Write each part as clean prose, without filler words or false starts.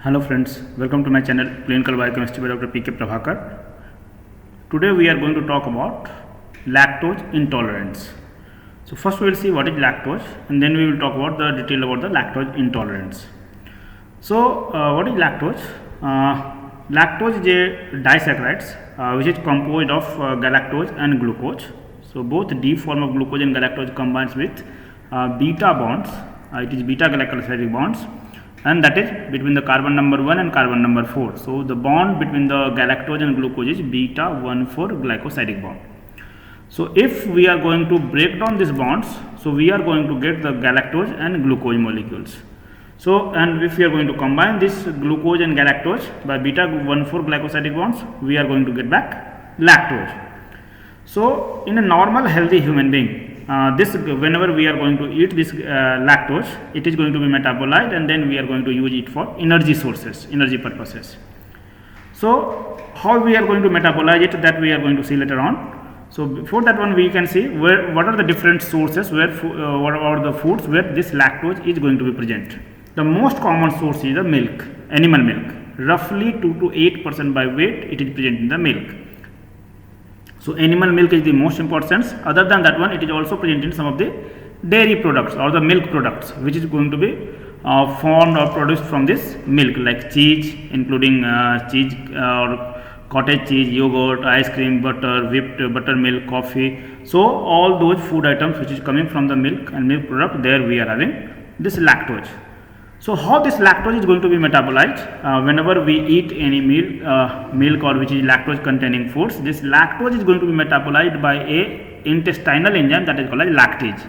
Hello friends, welcome to my channel Clinical Biochemistry by Dr. P.K. Prabhakar. Today we are going to talk about lactose intolerance. So first we will see what is lactose and then we will talk about the detail about the lactose intolerance. So what is lactose? Lactose is a disaccharide which is composed of galactose and glucose. So both D form of glucose and galactose combines with beta bonds. It is beta glycosidic bonds, and that is between the carbon number 1 and carbon number 4. So the bond between the galactose and glucose is beta 1,4 glycosidic bond. So if we are going to break down these bonds, so we are going to get the galactose and glucose molecules. So and if we are going to combine this glucose and galactose by beta 1,4 glycosidic bonds, we are going to get back lactose. So in a normal healthy human being, whenever we are going to eat this lactose, it is going to be metabolized and then we are going to use it for energy sources, energy purposes. So how we are going to metabolize it, that we are going to see later on. So before that one, we can see what are the different sources, what are the foods where this lactose is going to be present. The most common source is the milk, animal milk. Roughly 2 to 8% by weight it is present in the milk. So animal milk is the most important. Other than that one, it is also present in some of the dairy products or the milk products, which is going to be formed or produced from this milk, like cheese, including cheese or cottage cheese, yogurt, ice cream, butter, whipped buttermilk, coffee. So all those food items which is coming from the milk and milk product, there we are having this lactose. So how this lactose is going to be metabolized? Whenever we eat any milk or which is lactose containing foods, this lactose is going to be metabolized by a intestinal enzyme that is called as lactase.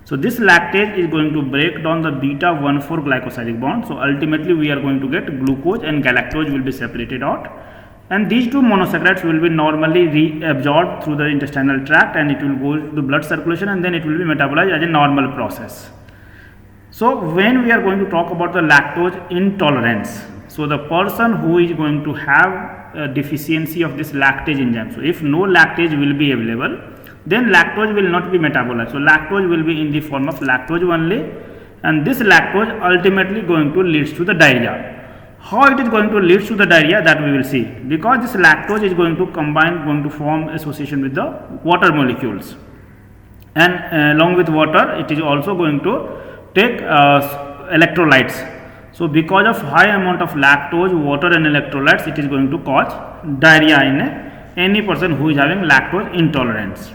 So this lactase is going to break down the beta 1,4 glycosidic bond. So ultimately we are going to get glucose and galactose will be separated out, and these two monosaccharides will be normally reabsorbed through the intestinal tract and it will go to blood circulation and then it will be metabolized as a normal process. So when we are going to talk about the lactose intolerance, so the person who is going to have a deficiency of this lactase enzyme, so if no lactase will be available, then lactose will not be metabolized. So lactose will be in the form of lactose only, and this lactose ultimately going to leads to the diarrhea. How it is going to lead to the diarrhea, that we will see, because this lactose is going to form association with the water molecules, and along with water it is also going to take electrolytes. So because of high amount of lactose, water and electrolytes, it is going to cause diarrhea in any person who is having lactose intolerance.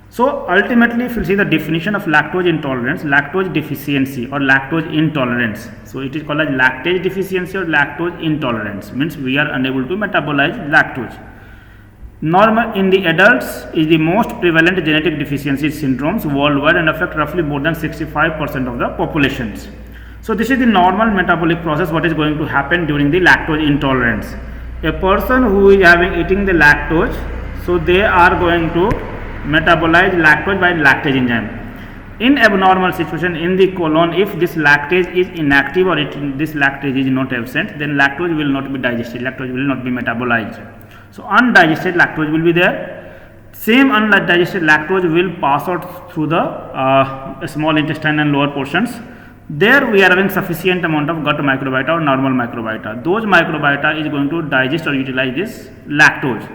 So ultimately if you see the definition of lactose intolerance, lactose deficiency or lactose intolerance, so it is called as lactase deficiency or lactose intolerance, means we are unable to metabolize lactose. Normal in the adults is the most prevalent genetic deficiency syndromes worldwide and affect roughly more than 65% of the populations. So this is the normal metabolic process what is going to happen during the lactose intolerance. A person who is eating the lactose, so they are going to metabolize lactose by lactase enzyme. In abnormal situation in the colon, if this lactase is inactive or this lactase is not absent, then lactose will not be digested, lactose will not be metabolized. So undigested lactose will be there. Same undigested lactose will pass out through the small intestine and lower portions. There we are having sufficient amount of gut microbiota or normal microbiota. Those microbiota is going to digest or utilize this lactose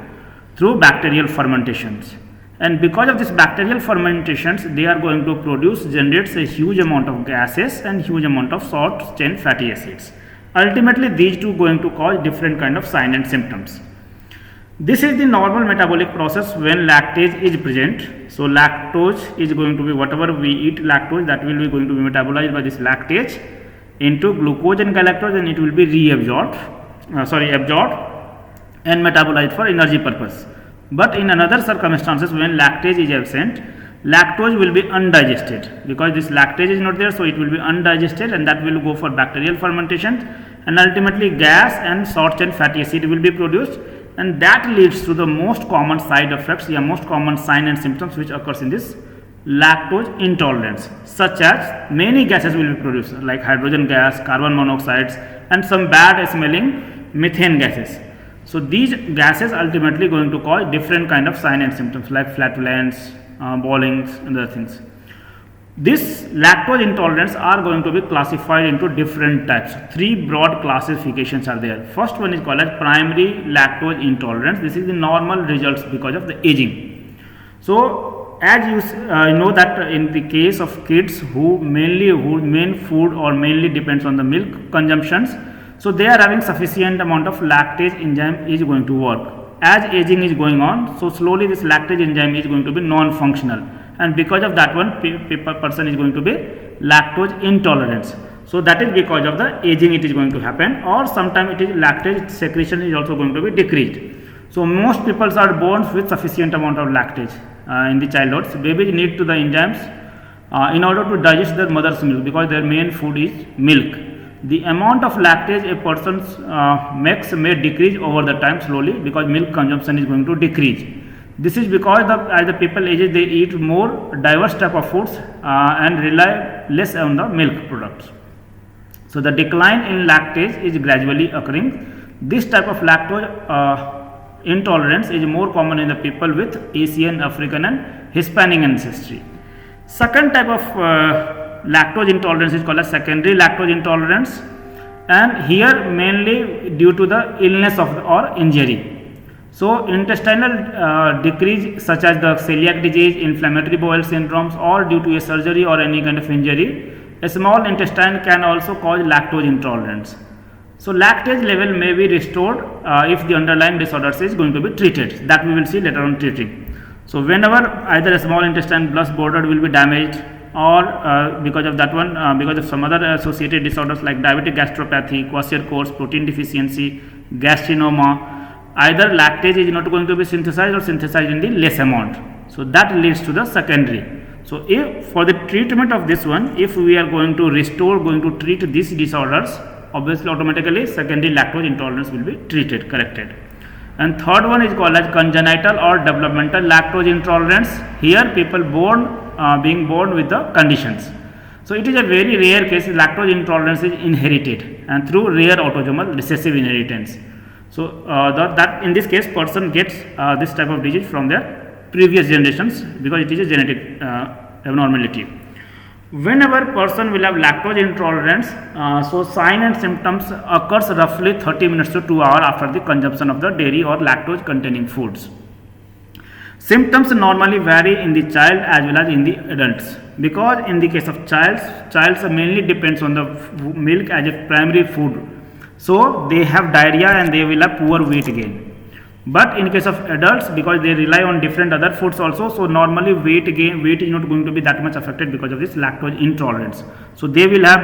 through bacterial fermentations. And because of this bacterial fermentations, they are going to generates a huge amount of gases and huge amount of short chain fatty acids. Ultimately these two going to cause different kind of signs and symptoms. This is the normal metabolic process when lactase is present. So lactose is going to be, whatever we eat lactose, that will be going to be metabolized by this lactase into glucose and galactose, and it will be absorbed and metabolized for energy purpose. But in another circumstances when lactase is absent, lactose will be undigested, because this lactase is not there, so it will be undigested and that will go for bacterial fermentation, and ultimately gas and short chain fatty acid will be produced, and that leads to the most common side effects, most common sign and symptoms which occurs in this lactose intolerance, such as many gases will be produced like hydrogen gas, carbon monoxides, and some bad smelling methane gases. So these gases ultimately going to cause different kind of sign and symptoms like flatulence, bowlings and other things. This lactose intolerance are going to be classified into different types. Three broad classifications are there. First one is called as primary lactose intolerance. This is the normal results because of the aging. So as you know that in the case of kids whose main food or mainly depends on the milk consumptions, so they are having sufficient amount of lactase enzyme is going to work. As aging is going on, so slowly this lactase enzyme is going to be non-functional, and because of that one person is going to be lactose intolerance. So that is because of the aging it is going to happen, or sometimes it is lactase secretion is also going to be decreased. So most people are born with sufficient amount of lactase in the childhood. So babies need to the enzymes in order to digest their mother's milk, because their main food is milk. The amount of lactase a person makes may decrease over the time slowly, because milk consumption is going to decrease. This is because as the people ages, they eat more diverse type of foods and rely less on the milk products. So the decline in lactase is gradually occurring. This type of lactose intolerance is more common in the people with Asian, African and Hispanic ancestry. Second type of lactose intolerance is called as secondary lactose intolerance, and here mainly due to the illness or injury. So intestinal decrease such as the celiac disease, inflammatory bowel syndromes, or due to a surgery or any kind of injury, a small intestine can also cause lactose intolerance. So lactase level may be restored if the underlying disorders is going to be treated. That we will see later on treating. So whenever either a small intestine plus border will be damaged, or because of that one, because of some other associated disorders like diabetic gastropathy, kwashiorkor, protein deficiency, gastrinoma, either lactase is not going to be synthesized or synthesized in the less amount. So that leads to the secondary. So if for the treatment of this one, if we are going to treat these disorders, obviously automatically secondary lactose intolerance will be corrected. And third one is called as congenital or developmental lactose intolerance. Here people being born with the conditions. So it is a very rare case. Lactose intolerance is inherited and through rare autosomal recessive inheritance. So that in this case person gets this type of disease from their previous generations, because it is a genetic abnormality. Whenever person will have lactose intolerance, so sign and symptoms occurs roughly 30 minutes to 2 hours after the consumption of the dairy or lactose containing foods. Symptoms normally vary in the child as well as in the adults, because in the case of childs mainly depends on the milk as a primary food. So they have diarrhea and they will have poor weight gain. But in case of adults, because they rely on different other foods also, so normally weight is not going to be that much affected because of this lactose intolerance. So they will have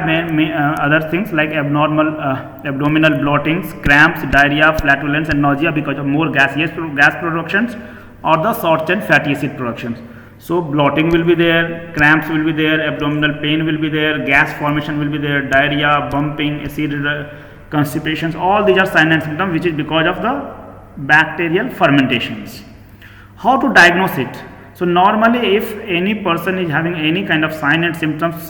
other things like abdominal bloatings, cramps, diarrhea, flatulence and nausea because of more gas productions or the short chain fatty acid productions. So bloating will be there, cramps will be there, abdominal pain will be there, gas formation will be there, diarrhea, bumping, acid constipations, all these are signs and symptoms which is because of the bacterial fermentations. How to diagnose it? So normally if any person is having any kind of sign and symptoms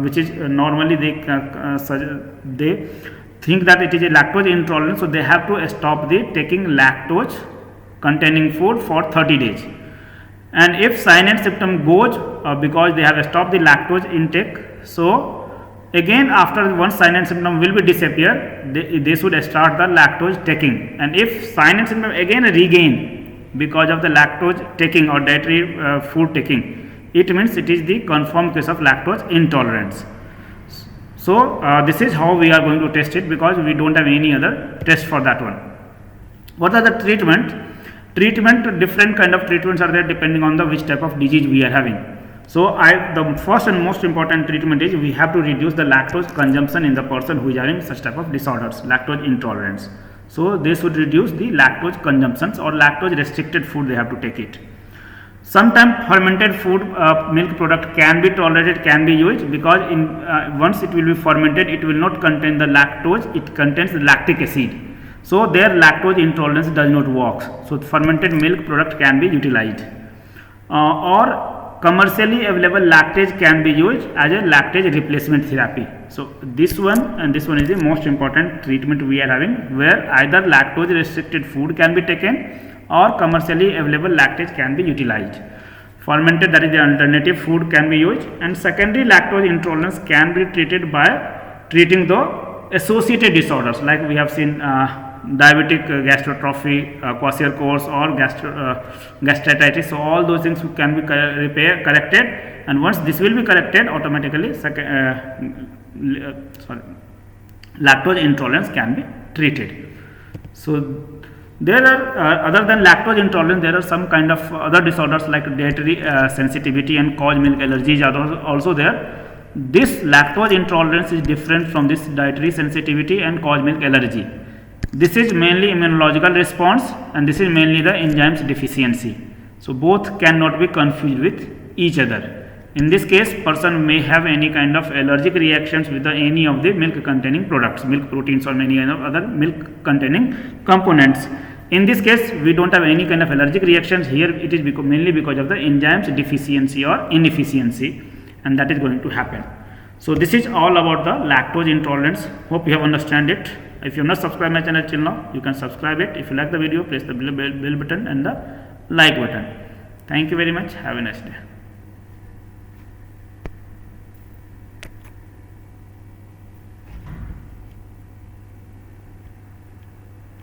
which is normally they think that it is a lactose intolerance, so they have to stop taking lactose containing food for 30 days. And if sign and symptom goes because they have stopped the lactose intake, so again after one sign and symptom will be disappear, they should start the lactose taking. And if sign and symptom again regain because of the lactose taking or dietary food taking, it means it is the confirmed case of lactose intolerance. So this is how we are going to test it, because we don't have any other test for that one. What are the treatment? Different kind of treatments are there depending on the which type of disease we are having. So the first and most important treatment is we have to reduce the lactose consumption in the person who is having such type of disorders, lactose intolerance. So they should reduce the lactose consumptions or lactose restricted food they have to take it. Sometimes fermented food milk product can be tolerated, can be used, because once it will be fermented it will not contain the lactose, it contains the lactic acid. So their lactose intolerance does not work. So fermented milk product can be utilized. Or commercially available lactase can be used as a lactase replacement therapy. So this one and this one is the most important treatment we are having, where either lactose restricted food can be taken or commercially available lactase can be utilized. fermented, that is the alternative food can be used. And secondary, lactose intolerance can be treated by treating the associated disorders, like we have seen diabetic gastrotrophy, kwashiorkor, or gastritis. So all those things can be corrected, and once this will be corrected, automatically lactose intolerance can be treated. So there are other than lactose intolerance, there are some kind of other disorders like dietary sensitivity and cause milk allergies are also there. This lactose intolerance is different from this dietary sensitivity and cause milk allergy. This is mainly immunological response, and this is mainly the enzymes deficiency. So both cannot be confused with each other. In this case, person may have any kind of allergic reactions with any of the milk containing products, milk proteins, or any kind of other milk containing components. In this case, we don't have any kind of allergic reactions. Here it is mainly because of the enzymes deficiency or inefficiency, and that is going to happen. So this is all about the lactose intolerance. Hope you have understand it. If you have not subscribed my channel till now, you can subscribe it. If you like the video, press the bell button and the like button. Thank you very much. Have a nice day.